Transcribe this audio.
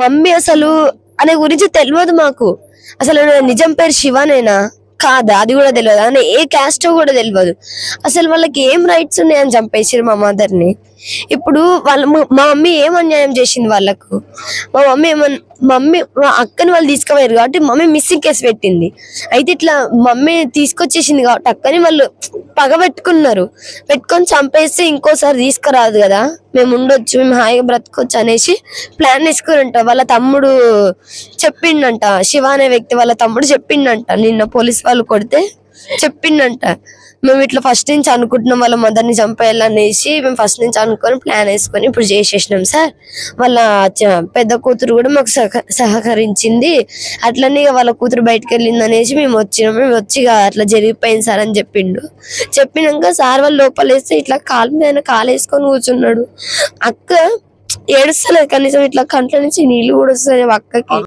Mummy అసలు అనే గురించి తెలియదు మాకు. అసలు నిజం పేరు శివనేనా కాదా అది కూడా తెలియదు, అని ఏ క్యాస్ట్ కూడా తెలియదు. అసలు వాళ్ళకి ఏం రైట్స్ ఉన్నాయని చంపేసారు మా మదర్ ని. ఇప్పుడు మా మమ్మీ ఏం అన్యాయం చేసింది వాళ్ళకు? మా అక్కని వాళ్ళు తీసుకుపోయారు కాబట్టి మమ్మీ మిస్సింగ్ కేసు పెట్టింది. అయితే ఇట్లా మమ్మీ తీసుకొచ్చేసింది కాబట్టి అక్కని వాళ్ళు పగబెట్టుకున్నారు. పెట్టుకొని చంపేస్తే ఇంకోసారి తీసుకురాదు కదా, మేము ఉండొచ్చు, మేము హాయిగా బ్రతకొచ్చు అనేసి ప్లాన్ వేసుకురంట. వాళ్ళ తమ్ముడు చెప్పిండంట, శివ అనే వ్యక్తి వాళ్ళ తమ్ముడు చెప్పిండంట, నిన్న పోలీస్ వాళ్ళు కొడితే చెప్పిండంట, మేము ఇట్లా ఫస్ట్ నుంచి అనుకుంటున్నాం వాళ్ళ మదర్ ని చంపేయాలనేసి, మేము ఫస్ట్ నుంచి అనుకొని ప్లాన్ వేసుకొని ఇప్పుడు చేసేసినాం సార్. వాళ్ళ పెద్ద కూతురు కూడా మాకు సహకరించింది, అట్లనే వాళ్ళ కూతురు బయటకు వెళ్ళింది అనేసి మేము వచ్చినాం. మేము వచ్చి అట్లా జరిగిపోయింది సార్ అని చెప్పిండు. చెప్పినాక సార్ వాళ్ళు లోపలేస్తే ఇట్లా కాలు మీద కాలు వేసుకొని కూర్చున్నాడు. అక్క ఏడుస్తలేదు కనీసం, ఇట్లా కంట్ల నుంచి నీళ్లు కూడా వస్తాయి అక్కకి.